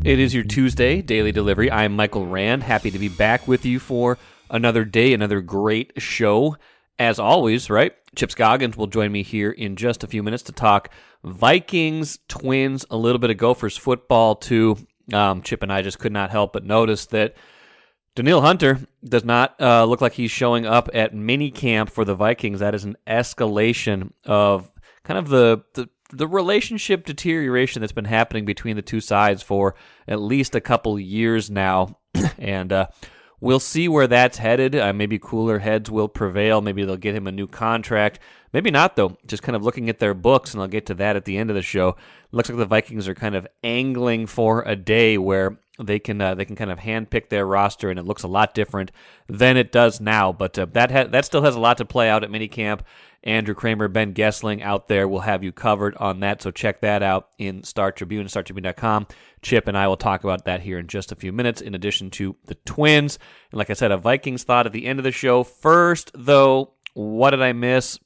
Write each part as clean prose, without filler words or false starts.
It is your Tuesday daily delivery. I'm Michael Rand, happy to be back with you for another day, another great show. As always, right? Chip Scoggins will join me here in just a few minutes to talk Vikings, Twins, a little bit of Gophers football too. Chip and I just could not help but notice that Danielle Hunter does not look like he's showing up at minicamp for the Vikings. That is an escalation of kind of the relationship deterioration that's been happening between the two sides for at least a couple years now. And we'll see where that's headed. Maybe cooler heads will prevail. Maybe they'll get him a new contract. Maybe not, though. Just kind of looking at their books, and I'll get to that at the end of the show. It looks like the Vikings are kind of angling for a day where they can kind of handpick their roster, and it looks a lot different than it does now. But that still has a lot to play out at minicamp. Andrew Kramer, Ben Gessling out there will have you covered on that, so check that out in Star Tribune, StarTribune.com. Chip and I will talk about that here in just a few minutes, in addition to the Twins. And like I said, a Vikings thought at the end of the show. First, though, what did I miss?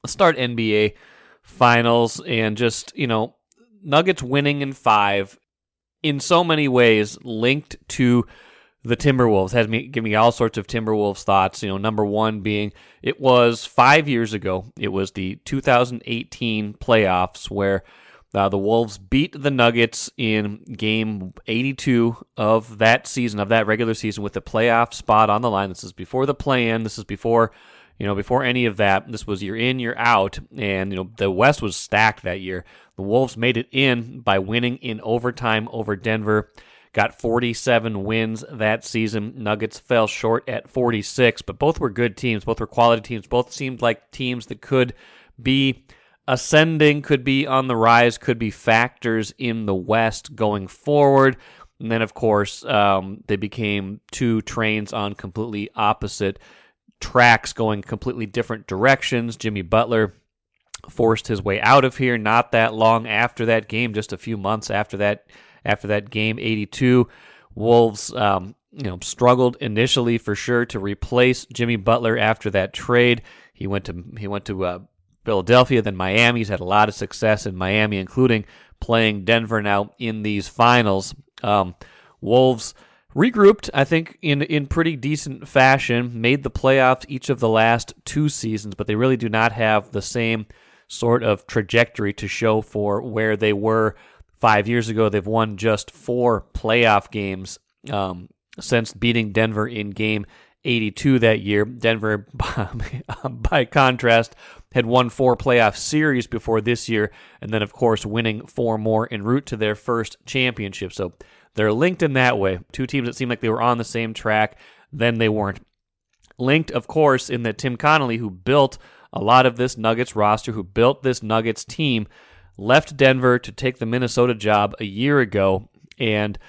Let's start NBA Finals, and just, Nuggets winning in 5, in so many ways linked to the Timberwolves. Give me all sorts of Timberwolves thoughts. Number one being, it was 5 years ago. It was the 2018 playoffs where the Wolves beat the Nuggets in game 82 of that season, of that regular season, with the playoff spot on the line. This is before the play-in. This is before any of that. This was year in, year out, and the West was stacked that year. The Wolves made it in by winning in overtime over Denver. Got 47 wins that season. Nuggets fell short at 46, but both were good teams. Both were quality teams. Both seemed like teams that could be ascending, could be on the rise, could be factors in the West going forward. And then, of course, they became two trains on completely opposite tracks, going completely different directions. Jimmy Butler forced his way out of here not that long after that game, just a few months after that game, 82. Wolves struggled initially for sure to replace Jimmy Butler after that trade. He went to Philadelphia, then Miami. He's had a lot of success in Miami, including playing Denver now in these finals. Wolves regrouped, I think, in pretty decent fashion, made the playoffs each of the last 2 seasons, but they really do not have the same sort of trajectory to show for where they were 5 years ago. They've won just 4 playoff games since beating Denver in game 82 that year. Denver, by contrast, had won 4 playoff series before this year, and then, of course, winning 4 more en route to their first championship. So they're linked in that way. 2 teams that seemed like they were on the same track, then they weren't. Linked, of course, in that Tim Connelly, who built a lot of this Nuggets roster, who built this Nuggets team, left Denver to take the Minnesota job a year ago. And,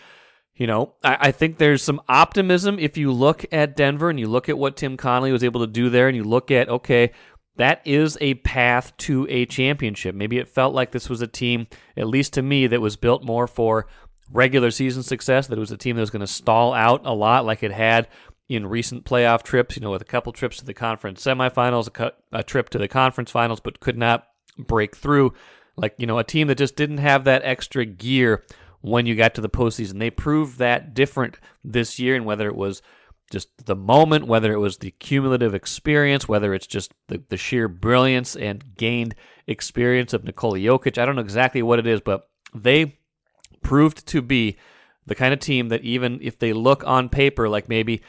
I think there's some optimism if you look at Denver and you look at what Tim Connelly was able to do there, and you look at, okay, that is a path to a championship. Maybe it felt like this was a team, at least to me, that was built more for regular season success, that it was a team that was going to stall out a lot like it had in recent playoff trips, with a couple trips to the conference semifinals, a trip to the conference finals, but could not break through. Like, a team that just didn't have that extra gear when you got to the postseason. They proved that different this year, and whether it was just the moment, whether it was the cumulative experience, whether it's just the sheer brilliance and gained experience of Nikola Jokic, I don't know exactly what it is, but they proved to be the kind of team that even if they look on paper like maybe,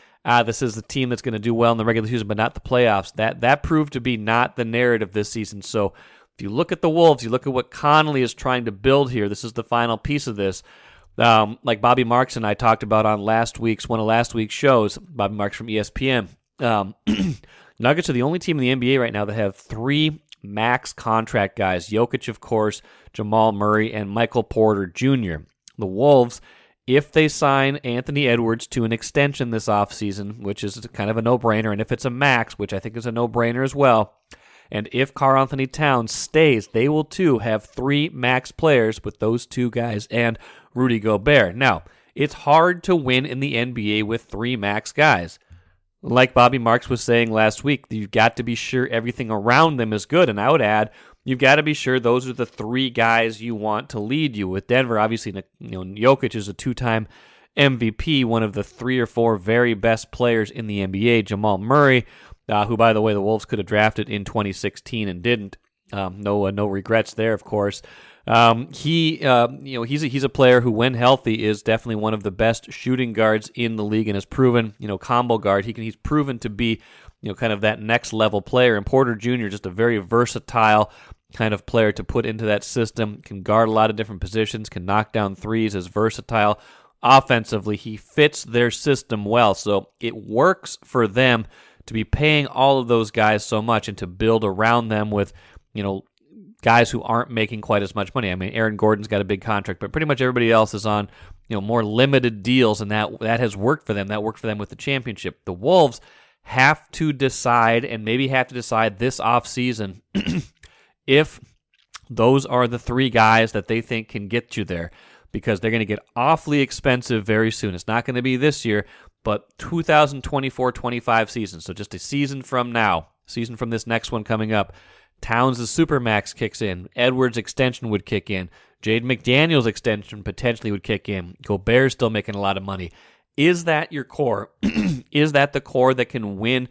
this is the team that's going to do well in the regular season but not the playoffs, that proved to be not the narrative this season. So if you look at the Wolves, you look at what Connelly is trying to build here, this is the final piece of this. Like Bobby Marks and I talked about on one of last week's shows, Bobby Marks from ESPN, Nuggets are the only team in the NBA right now that have 3 max contract guys. Jokic, of course, Jamal Murray, and Michael Porter Jr. The Wolves, if they sign Anthony Edwards to an extension this offseason, which is kind of a no-brainer, and if it's a max, which I think is a no-brainer as well, and if Karl-Anthony Towns stays, they will too have 3 max players with those 2 guys and Rudy Gobert. Now, it's hard to win in the NBA with 3 max guys. Like Bobby Marks was saying last week, you've got to be sure everything around them is good. And I would add, you've got to be sure those are the three guys you want to lead you. With Denver, obviously, Jokic is a two-time MVP, one of the 3 or 4 very best players in the NBA. Jamal Murray, who, by the way, the Wolves could have drafted in 2016 and didn't. No regrets there, of course. He's a player who, when healthy, is definitely one of the best shooting guards in the league and has proven, combo guard. He's proven to be, kind of that next level player. And Porter Jr., just a very versatile kind of player to put into that system, can guard a lot of different positions, can knock down threes, is versatile. Offensively, he fits their system well. So it works for them to be paying all of those guys so much and to build around them with, guys who aren't making quite as much money. I mean, Aaron Gordon's got a big contract, but pretty much everybody else is on, more limited deals, and that has worked for them. That worked for them with the championship. The Wolves have to decide, and maybe have to decide this offseason, if those are the 3 guys that they think can get you there, because they're going to get awfully expensive very soon. It's not going to be this year, but 2024-25 season, so just a season from now, season from this next one coming up, Towns' Supermax kicks in. Edwards' extension would kick in. Jaden McDaniels' extension potentially would kick in. Gobert's still making a lot of money. Is that your core? Is that the core that can win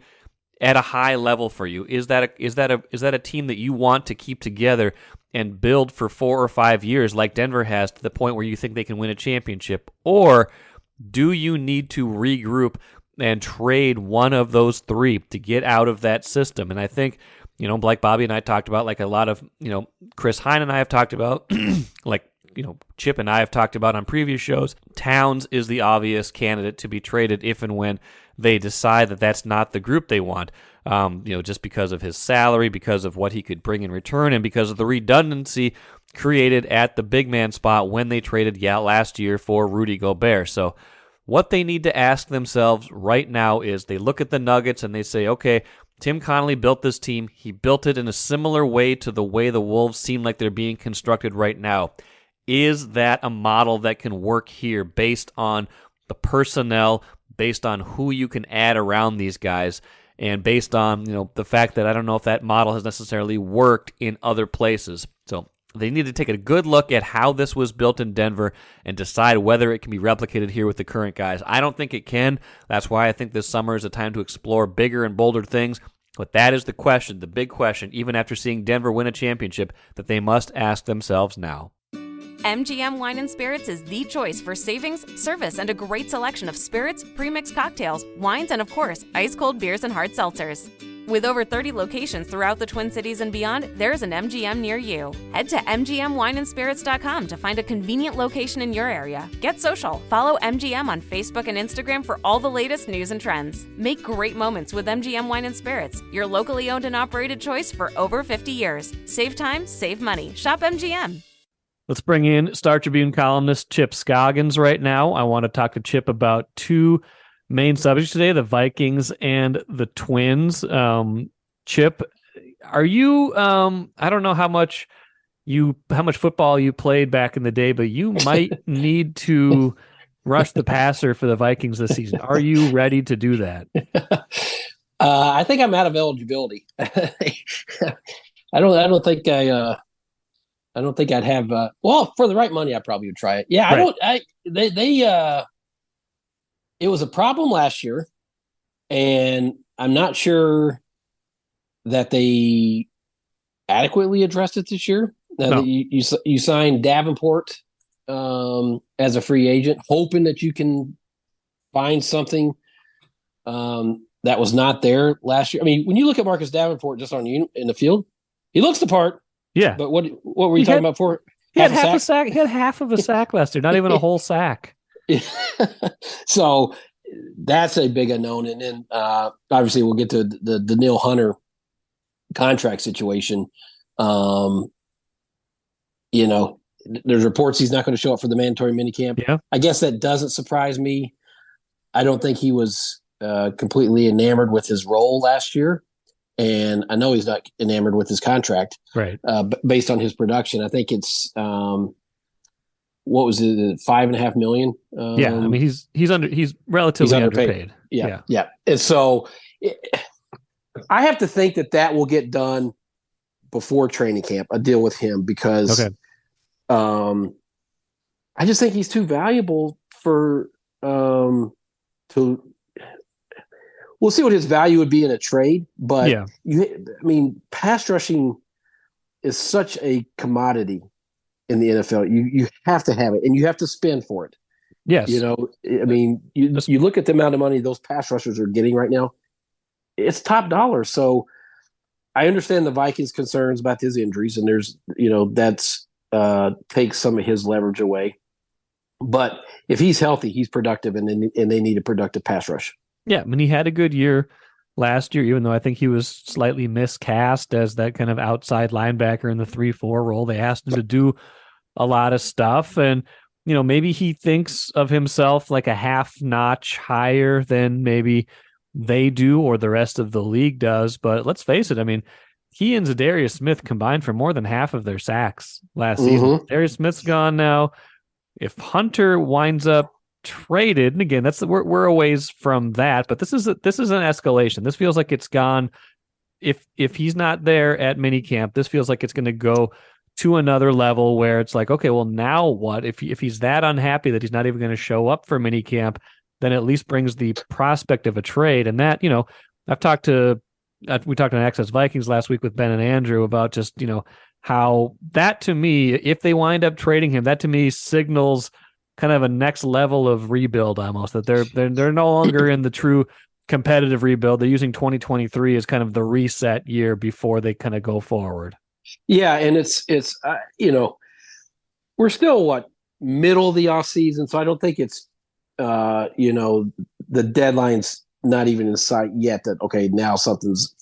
at a high level for you? Is that a team that you want to keep together and build for 4 or 5 years like Denver has, to the point where you think they can win a championship? Or do you need to regroup and trade one of those 3 to get out of that system? And I think, like Bobby and I talked about, like a lot of, Chris Hine and I have talked about, like, Chip and I have talked about on previous shows, Towns is the obvious candidate to be traded if and when they decide that that's not the group they want, just because of his salary, because of what he could bring in return, and because of the redundancy created at the big man spot when they traded last year for Rudy Gobert. So what they need to ask themselves right now is, they look at the Nuggets and they say, okay, Tim Connelly built this team. He built it in a similar way to the way the Wolves seem like they're being constructed right now. Is that a model that can work here based on the personnel, based on who you can add around these guys, and based on, the fact that I don't know if that model has necessarily worked in other places. So they need to take a good look at how this was built in Denver and decide whether it can be replicated here with the current guys. I don't think it can. That's why I think this summer is a time to explore bigger and bolder things. But that is the question, the big question, even after seeing Denver win a championship, that they must ask themselves now. MGM Wine and Spirits is the choice for savings, service, and a great selection of spirits, premixed cocktails, wines, and of course, ice-cold beers and hard seltzers. With over 30 locations throughout the Twin Cities and beyond, there's an MGM near you. Head to MGMWineandSpirits.com to find a convenient location in your area. Get social. Follow MGM on Facebook and Instagram for all the latest news and trends. Make great moments with MGM Wine and Spirits, your locally owned and operated choice for over 50 years. Save time, save money. Shop MGM. Let's bring in Star Tribune columnist Chip Scoggins right now. I want to talk to Chip about 2 main subjects today, the Vikings and the Twins. Chip, are you, I don't know how much football you played back in the day, but you might need to rush the passer for the Vikings this season. Are you ready to do that? I think I'm out of eligibility. I don't think I'd have. Well, for the right money, I probably would try it. Yeah, right. It was a problem last year, and I'm not sure that they adequately addressed it this year. No. You signed Davenport as a free agent, hoping that you can find something that was not there last year. I mean, when you look at Marcus Davenport just in the field, he looks the part. Yeah, but what were you talking about for? He had half a sack. He had half of a sack last year, not even a whole sack. So that's a big unknown. And then obviously we'll get to the Danielle Hunter contract situation. There's reports he's not going to show up for the mandatory minicamp. Yeah. I guess that doesn't surprise me. I don't think he was completely enamored with his role last year. And I know he's not enamored with his contract, right? Based on his production. I think it's what was it, $5.5 million? Yeah, I mean he's relatively underpaid. Yeah. And so I have to think that will get done before training camp, a deal with him because I just think he's too valuable for to. We'll see what his value would be in a trade, but pass rushing is such a commodity in the NFL. You have to have it, and you have to spend for it. Yes. You look at the amount of money those pass rushers are getting right now, it's top dollar. So I understand the Vikings' concerns about his injuries, and there's, that's takes some of his leverage away. But if he's healthy, he's productive, and they need a productive pass rush. Yeah, I mean, he had a good year last year, even though I think he was slightly miscast as that kind of outside linebacker in the 3-4 role. They asked him to do a lot of stuff, and maybe he thinks of himself like a half notch higher than maybe they do or the rest of the league does. But let's face it, I mean, he and Zadarius Smith combined for more than half of their sacks last season. Darius Smith's gone now. If Hunter winds up traded, and again, we're a ways from that, but this is an escalation. This feels like it's gone. If he's not there at minicamp, this feels like it's going to go to another level where it's like, okay, well, now what? If he's that unhappy that he's not even going to show up for minicamp, then at least brings the prospect of a trade. And that, we talked on Access Vikings last week with Ben and Andrew about just, how that, to me, if they wind up trading him, that to me signals kind of a next level of rebuild almost, that they're no longer in the true competitive rebuild. They're using 2023 as kind of the reset year before they kind of go forward. Yeah, and it's we're still middle of the off season, so I don't think it's the deadline's not even in sight yet. That okay, now something's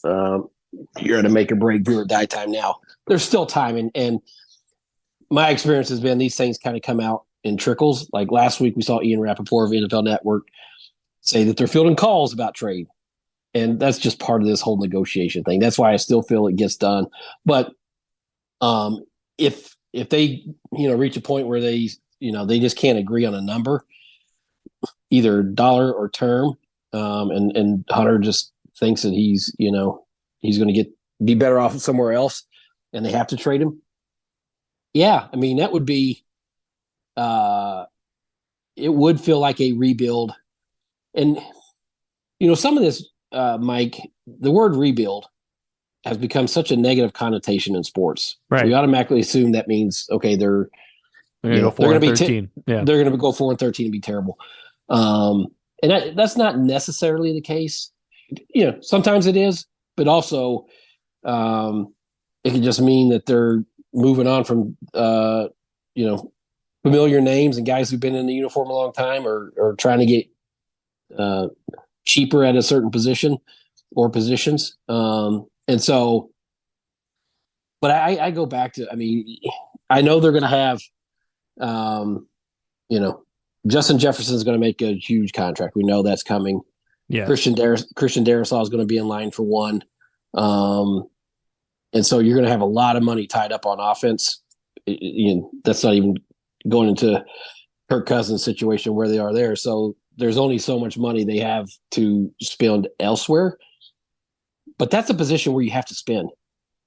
you're at a make or break, do or die time now. There's still time, and my experience has been these things kind of come out in trickles. Like last week, we saw Ian Rappaport of NFL Network say that they're fielding calls about trade, and that's just part of this whole negotiation thing. That's why I still feel it gets done, but. If they reach a point where they just can't agree on a number, either dollar or term, and Hunter just thinks that he's going to be better off somewhere else, and they have to trade him. Yeah, I mean that would be it would feel like a rebuild, and some of this, Mike, the word rebuild has become such a negative connotation in sports. Right. We automatically assume that means, okay, they're going to go 4-13. They're going to go 4-13 and be terrible. And that's not necessarily the case. Sometimes it is, but also it can just mean that they're moving on from, familiar names and guys who've been in the uniform a long time or trying to get cheaper at a certain position or positions. And so, but I go back to, I know they're going to have, Justin Jefferson is going to make a huge contract. We know that's coming. Yeah. Christian Darrisaw is going to be in line for one. And so you're going to have a lot of money tied up on offense. That's not even going into Kirk Cousins' situation where they are there. So there's only so much money they have to spend elsewhere. But that's a position where you have to spend.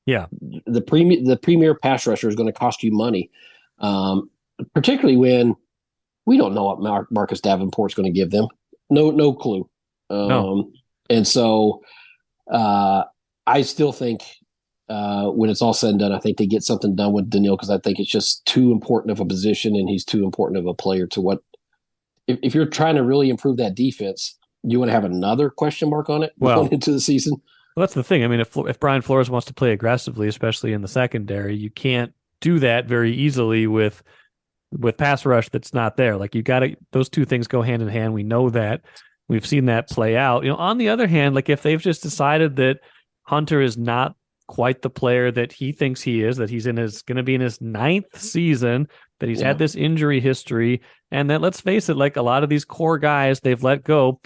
Yeah. The premier pass rusher is going to cost you money, particularly when we don't know what Marcus Davenport's going to give them. No clue. No. And so I still think when it's all said and done, I think they get something done with Danielle because I think it's just too important of a position and he's too important of a player to what – if you're trying to really improve that defense, you want to have another question mark on it going into the season? Well, that's the thing. I mean, if Brian Flores wants to play aggressively, especially in the secondary, you can't do that very easily with pass rush that's not there. Like those two things go hand in hand. We know that. We've seen that play out. On the other hand, like if they've just decided that Hunter is not quite the player that he thinks he is, that he's going to be in his 9th season, that he's had this injury history, and that, let's face it, like a lot of these core guys they've let go.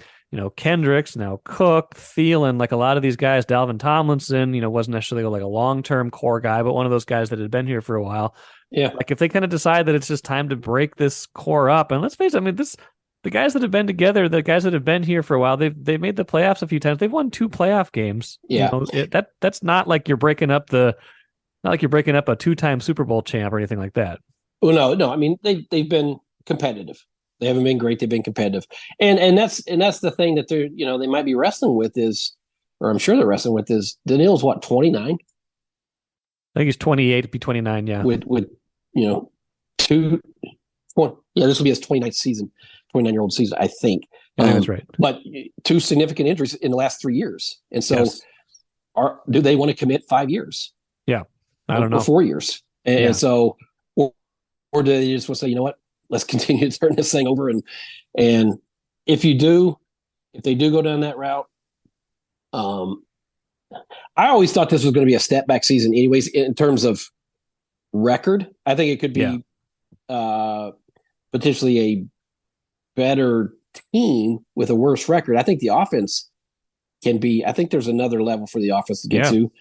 Kendricks, now Cook, Thielen, like a lot of these guys, Dalvin Tomlinson, wasn't necessarily like a long-term core guy, but one of those guys that had been here for a while. Yeah. Like if they kind of decide that it's just time to break this core up, and let's face it, the guys that have been together, the guys that have been here for a while, they've made the playoffs a few times. They've won 2 playoff games. Yeah. That's not like you're breaking up the Not like you're breaking up a 2-time Super Bowl champ or anything like that. Well, no. I mean, they've been competitive. They haven't been great. They've been competitive, and that's the thing that they're they might be wrestling with is, or I'm sure they're wrestling with is Danielle's what 29. I think he's 28 to be 29. Yeah, with two. Yeah, this will be his 29th season, 29-year-old season, I think. I think that's right. But 2 significant injuries in the last 3 years, and so do they want to commit 5 years? Yeah, I don't know. Or 4 years, and so, or do they just want to say, you know what? Let's continue to turn this thing over. And if they do go down that route, I always thought this was going to be a step back season anyways, in terms of record. I think it could be potentially a better team with a worse record. I think the offense can be, I think there's another level for the offense to get to.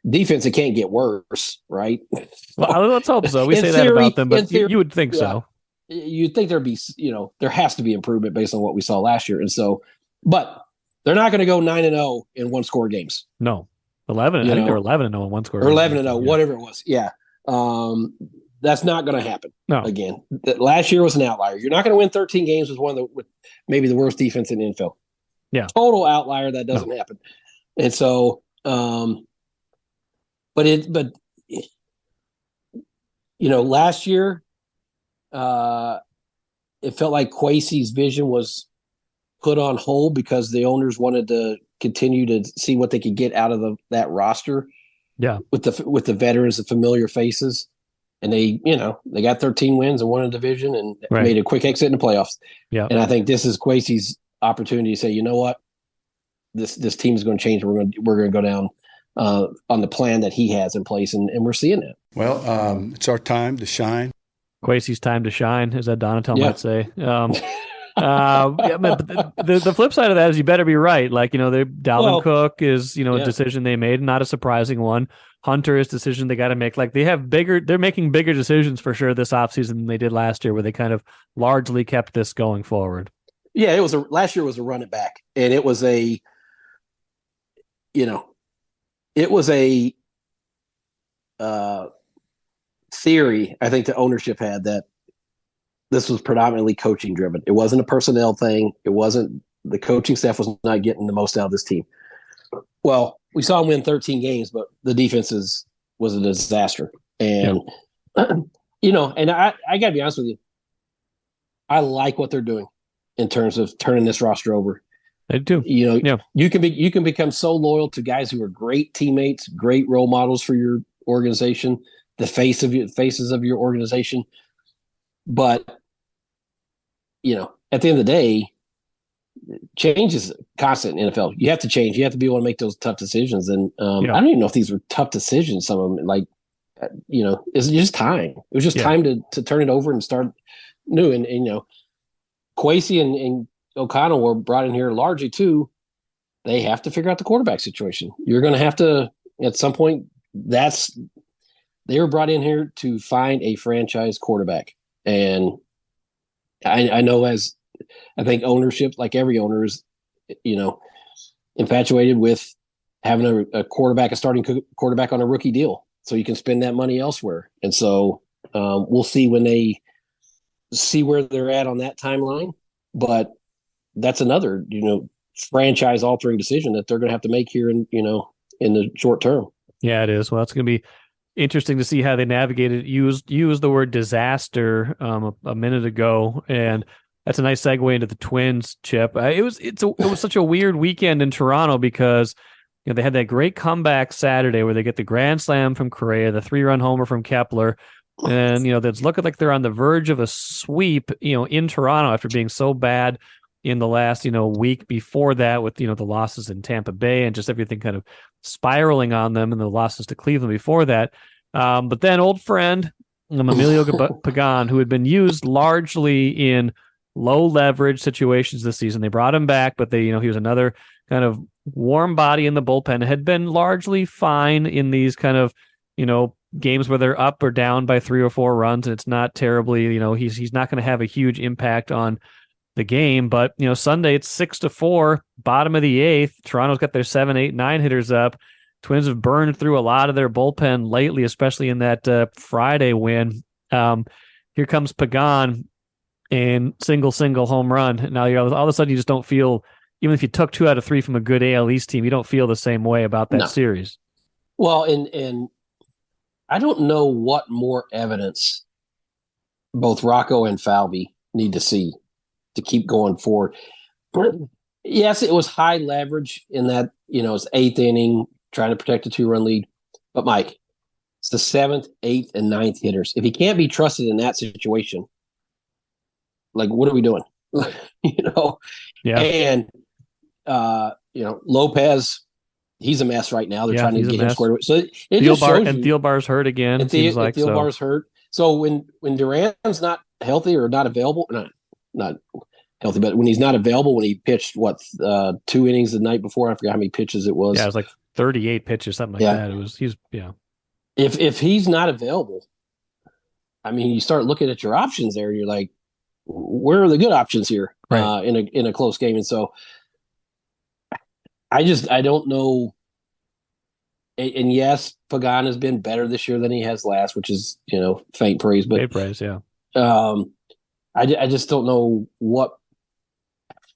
Defense, it can't get worse, right? Well, let's hope so. We say that about them, but you would think so. You'd think there'd be, there has to be improvement based on what we saw last year. And so, but they're not going to go 9-0 in one score games. No, 11. I think they were 11-0 in one score. Or 11-0, whatever it was. Yeah. That's not going to happen. No. Again, last year was an outlier. You're not going to win 13 games with maybe the worst defense in the NFL. Yeah. Total outlier. That doesn't happen. And so, last year, it felt like Kwesi's vision was put on hold because the owners wanted to continue to see what they could get out of that roster. Yeah, with the veterans, the familiar faces, and they got 13 wins and won a division and made a quick exit in the playoffs. Yeah, and I think this is Kwesi's opportunity to say, you know what, this team is going to change. We're going to go down on the plan that he has in place, and we're seeing that. Well, it's our time to shine. Kwesi's time to shine, as that Donatel might say. But the flip side of that is you better be right. Like, Dalvin Cook is, a decision they made, not a surprising one. Hunter is a decision they got to make. Like, they're making bigger decisions for sure this offseason than they did last year, where they kind of largely kept this going forward. Yeah, last year was a run it back, and it was a theory I think the ownership had that this was predominantly coaching driven. It wasn't a personnel thing. It wasn't, the coaching staff was not getting the most out of this team. Well, we saw them win 13 games, but the defense was a disaster. And, and I got to be honest with you, I like what they're doing in terms of turning this roster over. I do. You can become so loyal to guys who are great teammates, great role models for your organization, the faces of your organization. But, at the end of the day, change is constant in NFL. You have to change. You have to be able to make those tough decisions. And I don't even know if these were tough decisions. Some of them, it's just time. It was just time to turn it over and start new. And Kwesi and O'Connell were brought in here largely too. They have to figure out the quarterback situation. You're going to have to, at some point, they were brought in here to find a franchise quarterback. And I know, as I think ownership, like every owner, is, infatuated with having a starting quarterback on a rookie deal, so you can spend that money elsewhere. And so we'll see when they see where they're at on that timeline. But that's another, franchise altering decision that they're going to have to make here in the short term. Yeah, it is. Well, it's going to be interesting to see how they navigate it. You used the word disaster a minute ago, and that's a nice segue into the Twins, Chip. It was such a weird weekend in Toronto because they had that great comeback Saturday where they get the grand slam from Correa, the 3-run homer from Kepler, and it's looking like they're on the verge of a sweep, in Toronto after being so bad in the last week before that with the losses in Tampa Bay and just everything kind of spiraling on them, and the losses to Cleveland before that. But then old friend Emilio Pagan, who had been used largely in low leverage situations this season, they brought him back, but he was another kind of warm body in the bullpen, had been largely fine in these kind of games where they're up or down by 3 or 4 runs, and it's not terribly he's not going to have a huge impact on the game. But Sunday it's 6-4, bottom of the 8th. Toronto's got their 7, 8, 9 hitters up, Twins have burned through a lot of their bullpen lately, especially in that Friday win. Here comes Pagan and single home run. Now all of a sudden you just don't feel, even if you took 2 out of 3 from a good AL East team, you don't feel the same way about that series. Well, and I don't know what more evidence both Rocco and Falvey need to see to keep going forward. Yes, it was high leverage in that, it's 8th inning, trying to protect a 2-run lead. But Mike, it's the 7th, 8th, and 9th hitters. If he can't be trusted in that situation, like, what are we doing? Yeah. And Lopez, he's a mess right now. They're trying to get him squared away. So it just shows you. Thielbar's hurt again. And Thielbar's hurt. So when Duran's not healthy or not available, not healthy, but when he's not available, when he pitched 2 innings the night before, I forgot how many pitches it was. Yeah, it was like 38 pitches, something like that. If he's not available, I mean, you start looking at your options there, and you're like, where are the good options here in a close game? And so I don't know. And yes, Pagan has been better this year than he has last, which is, faint praise. But faint praise, yeah. I just don't know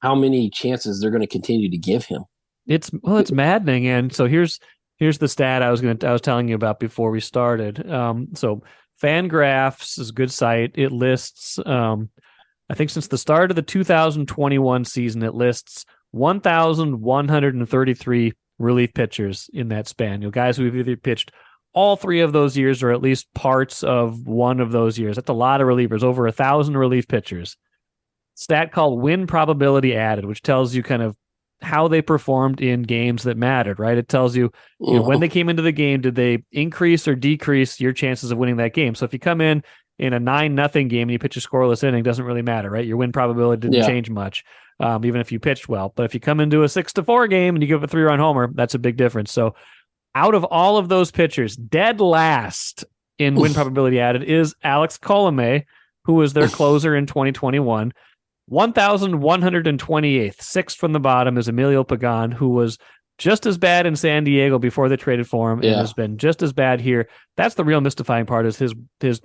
how many chances they're going to continue to give him. It's maddening. And so here's the stat I was telling you about before we started. So Fangraphs is a good site. It lists, I think since the start of the 2021 season, it lists 1,133 relief pitchers in that span. Guys who have either pitched all 3 of those years or at least parts of one of those years. That's a lot of relievers, over 1,000 relief pitchers. Stat called win probability added, which tells you kind of how they performed in games that mattered, right? It tells you, when they came into the game, did they increase or decrease your chances of winning that game? So if you come in a 9-0 game and you pitch a scoreless inning, doesn't really matter, right? Your win probability didn't change much, even if you pitched well. But if you come into a 6-4 game and you give a 3-run homer, that's a big difference. So out of all of those pitchers, dead last in win probability added is Alex Colomé, who was their closer in 2021. 1,128th, 6th from the bottom, is Emilio Pagan, who was just as bad in San Diego before they traded for him, and has been just as bad here. That's the real mystifying part, is his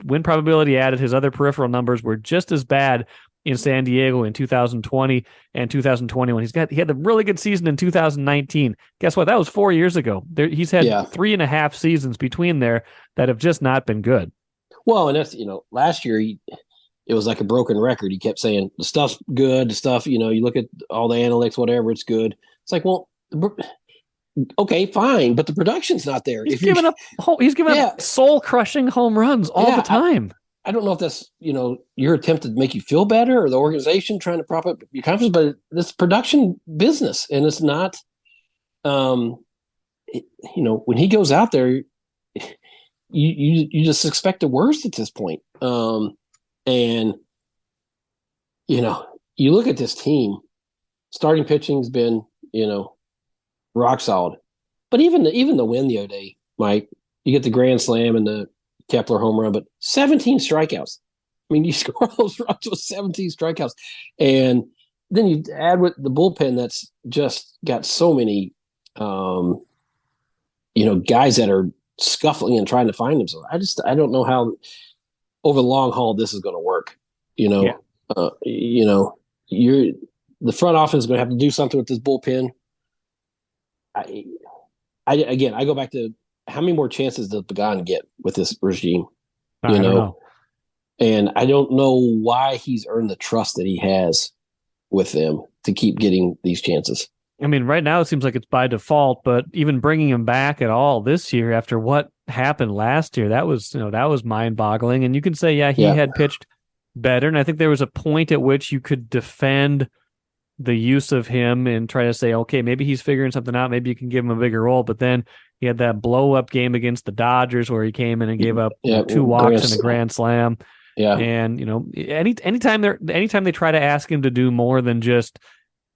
win probability added. His other peripheral numbers were just as bad in San Diego in 2020 and 2021. He had the really good season in 2019. Guess what? That was 4 years ago. He's had 3.5 seasons between there that have just not been good. Well, and that's, last year it was like a broken record. He kept saying the stuff's good, the stuff, you look at all the analytics, whatever, it's good. It's like, well, okay, fine, but the production's not there. He's given up soul-crushing home runs all the time. I don't know if that's, your attempt to make you feel better or the organization trying to prop up your confidence, but it's production business, and it's not, when he goes out there, you just expect the worst at this point. And, you look at this team, starting pitching's been, rock solid. But even the win the other day, Mike, you get the grand slam and the Kepler home run, but 17 strikeouts. I mean, you score all those runs with 17 strikeouts. And then you add with the bullpen that's just got so many, guys that are scuffling and trying to find themselves. I don't know how over the long haul this is going to work. The front office is going to have to do something with this bullpen. I go back to how many more chances does Pagan get with this regime? I don't know. And I don't know why he's earned the trust that he has with them to keep getting these chances. I mean, right now it seems like it's by default, but even bringing him back at all this year after what happened last year, that was mind-boggling. And you can say, he had pitched better, and I think there was a point at which you could defend the use of him and try to say, okay, maybe he's figuring something out, maybe you can give him a bigger role. But then he had that blow-up game against the Dodgers where he came in and gave up 2 walks and a grand slam. Yeah. And, anytime they try to ask him to do more than just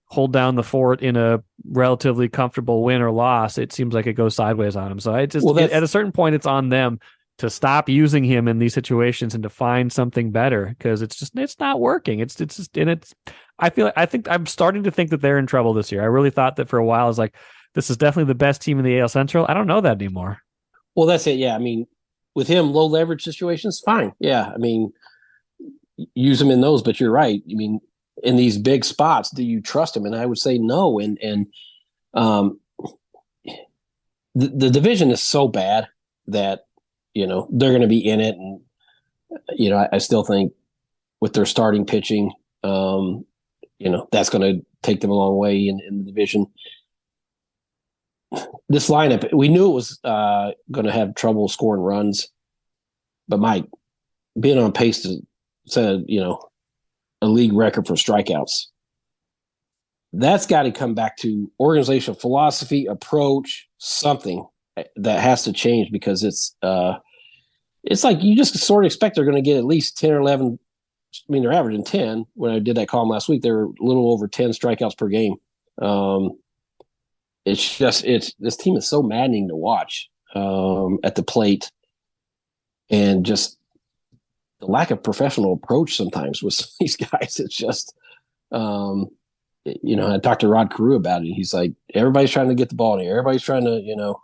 hold down the fort in a relatively comfortable win or loss, it seems like it goes sideways on him. So at a certain point, it's on them to stop using him in these situations and to find something better, because it's not working. I think I'm starting to think that they're in trouble this year. I really thought that for a while. I was like, this is definitely the best team in the AL Central. I don't know that anymore. Well, that's it. Yeah. I mean, with him, low leverage situations, fine. Yeah. I mean, use him in those, but you're right. I mean, in these big spots, do you trust him? And I would say no. Um, the division is so bad that, they're going to be in it. And, I still think with their starting pitching, that's going to take them a long way in the division. This lineup, we knew it was going to have trouble scoring runs, but Mike, being on pace to set a league record for strikeouts, that's got to come back to organizational philosophy, approach, something that has to change, because it's like you just sort of expect they're going to get at least 10 or 11. I mean, they're averaging 10. When I did that column last week, they were a little over 10 strikeouts per game. This team is so maddening to watch at the plate, and just the lack of professional approach sometimes with these guys. It's just, I talked to Rod Carew about it. He's like, everybody's trying to get the ball in here. Everybody's trying to,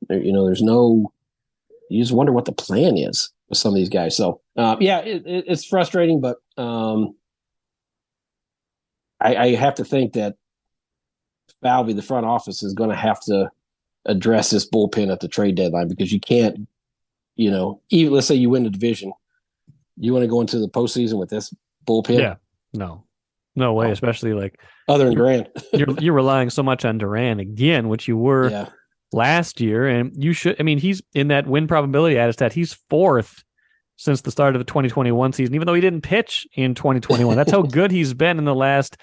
there's no, you just wonder what the plan is with some of these guys. So, it's frustrating, but I have to think that Falvey, the front office, is going to have to address this bullpen at the trade deadline, because you can't, even let's say you win the division, you want to go into the postseason with this bullpen? Yeah, no way. Especially like other than Duran, you're relying so much on Duran again, which you were last year, and you should. I mean, he's in that win probability stat. He's fourth since the start of the 2021 season, even though he didn't pitch in 2021. That's how good he's been in the last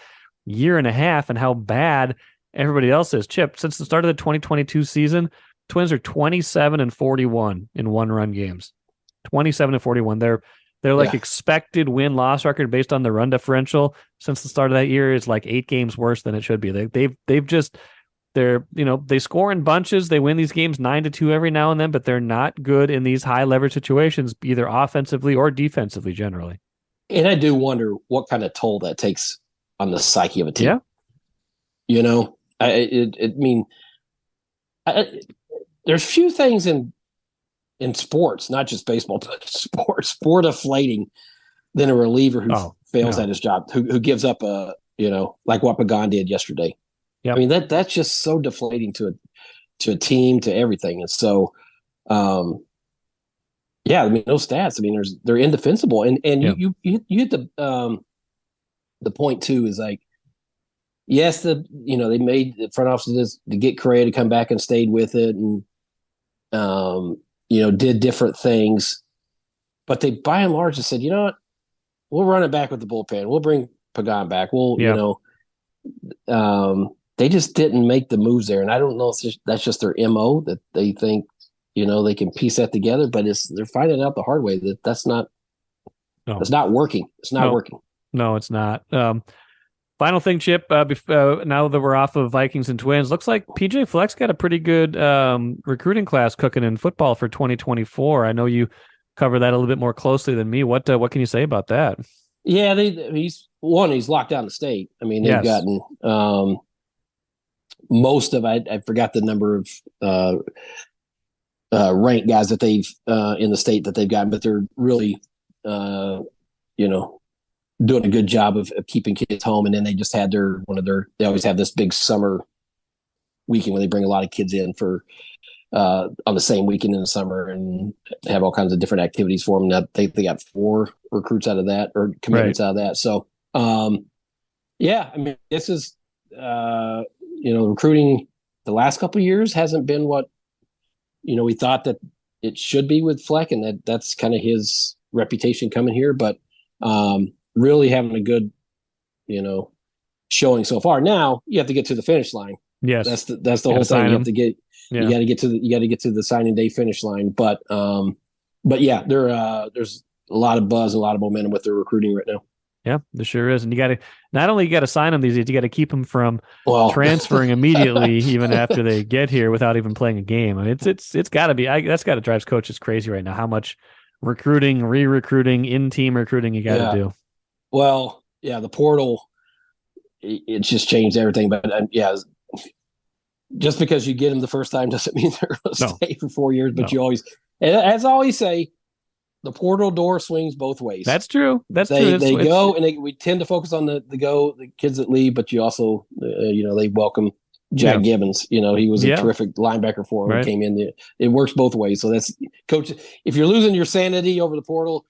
year and a half, and how bad everybody else is. Chip, since the start of the 2022 season, Twins are 27-41 in one-run games. 27-41. They're like expected win-loss record based on the run differential since the start of that year is like 8 games worse than it should be. They score in bunches. They win these games 9-2 every now and then, but they're not good in these high leverage situations, either offensively or defensively generally. And I do wonder what kind of toll that takes on the psyche of a team. Yeah. There's few things in sports, not just baseball, but sport deflating than a reliever who fails at his job, who gives up like what Pagan did yesterday. Yep. I mean, that's just so deflating to a team, to everything. And so, I mean, those stats, I mean, they're indefensible. And you hit the point too, is like, yes, they made the front office to get Correa to come back and stayed with it, and did different things, but they by and large just said, you know what, we'll run it back with the bullpen. We'll bring Pagan back. They just didn't make the moves there, and I don't know if that's just their MO, that they think they can piece that together, but they're finding out the hard way that that's not working. It's not working. No, it's not. Final thing, Chip, now that we're off of Vikings and Twins, looks like PJ Fleck's got a pretty good recruiting class cooking in football for 2024. I know you cover that a little bit more closely than me. What can you say about that? Yeah, he's locked down the state. I mean, they've gotten most of, I forgot the number of ranked guys that they've in the state that they've gotten, but they're really, doing a good job of keeping kids home. And then they just had they always have this big summer weekend where they bring a lot of kids in for on the same weekend in the summer, and have all kinds of different activities for them. Now they got 4 recruits out of that, or commitments out of that. So, I mean, this is, recruiting the last couple of years hasn't been what, we thought that it should be with Fleck, and that's kind of his reputation coming here. But, really having a good, showing so far. Now you have to get to the finish line. Yes, that's the whole thing. You have to get. Yeah. You got to get to the signing day finish line. But yeah, there's a lot of buzz, a lot of momentum with their recruiting right now. Yeah, there sure is. And you got to not only sign them these days, you got to keep them from transferring immediately, even after they get here, without even playing a game. I mean, it's got to be. That's got to drive coaches crazy right now. How much recruiting, re-recruiting, in-team recruiting you got to do. Well, yeah, the portal, it's just changed everything. But just because you get them the first time doesn't mean they're going to stay for 4 years. But No. you always, as I always say, the portal door swings both ways. That's true. That's they, true. They go, and we tend to focus on the kids that leave, but you also, they welcome Jack Gibbons. He was a terrific linebacker for him. Right. He came in. It works both ways. So that's, coach, if you're losing your sanity over the portal,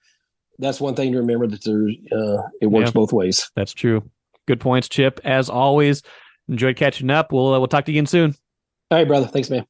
that's one thing to remember, that it works both ways. That's true. Good points, Chip. As always, enjoyed catching up. We'll talk to you again soon. All right, brother. Thanks, man.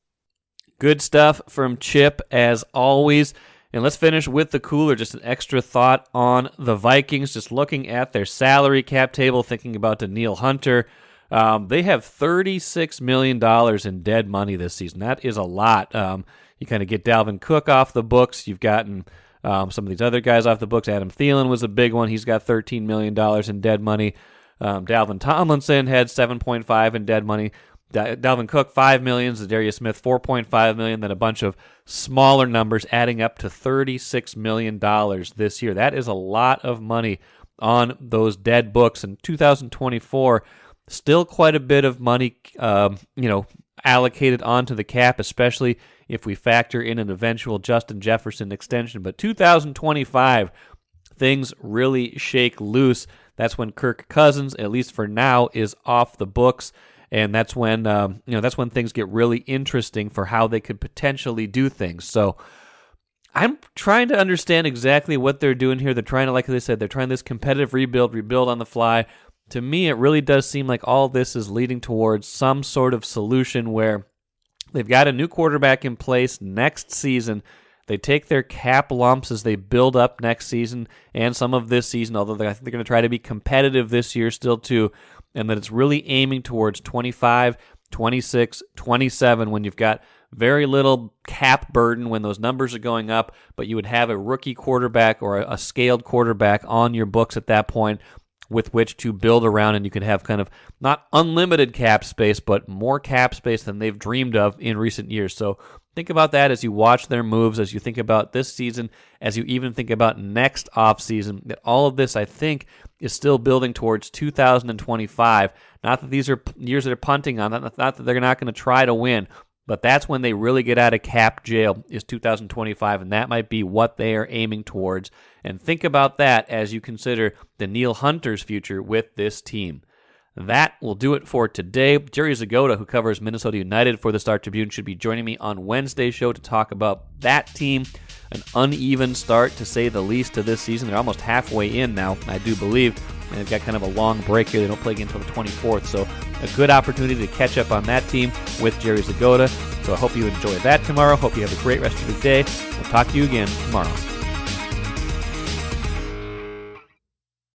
Good stuff from Chip, as always. And let's finish with the cooler. Just an extra thought on the Vikings. Just looking at their salary cap table, thinking about Danielle Hunter. They have $36 million in dead money this season. That is a lot. You kind of get Dalvin Cook off the books. You've gotten some of these other guys off the books. Adam Thielen was a big one. He's got $13 million in dead money. Dalvin Tomlinson had $7.5 in dead money. Dalvin Cook, $5 million. Zadarius Smith, $4.5 million. Then a bunch of smaller numbers adding up to $36 million this year. That is a lot of money on those dead books. In 2024, still quite a bit of money, allocated onto the cap, especially if we factor in an eventual Justin Jefferson extension. But 2025, things really shake loose. That's when Kirk Cousins, at least for now, is off the books. And that's when that's when things get really interesting for how they could potentially do things. So I'm trying to understand exactly what they're doing here. They're trying to, like I said, they're trying this competitive rebuild on the fly. To me, it really does seem like all this is leading towards some sort of solution where they've got a new quarterback in place next season. They take their cap lumps as they build up next season and some of this season, although I think they're going to try to be competitive this year still too, and that it's really aiming towards 25, 26, 27 when you've got very little cap burden when those numbers are going up, but you would have a rookie quarterback or a scaled quarterback on your books at that point with which to build around, and you could have kind of not unlimited cap space, but more cap space than they've dreamed of in recent years. So think about that as you watch their moves, as you think about this season, as you even think about next offseason, that all of this, I think, is still building towards 2025. Not that these are years that are punting on, not that they're not going to try to win, but that's when they really get out of cap jail, is 2025, and that might be what they are aiming towards. And think about that as you consider Danielle Hunter's future with this team. That will do it for today. Jerry Zgoda, who covers Minnesota United for the Star Tribune, should be joining me on Wednesday's show to talk about that team. An uneven start, to say the least, to this season. They're almost halfway in now, I do believe, and they've got kind of a long break here. They don't play again until the 24th, so a good opportunity to catch up on that team with Jerry Zgoda. So I hope you enjoy that tomorrow. Hope you have a great rest of the day. We'll talk to you again tomorrow.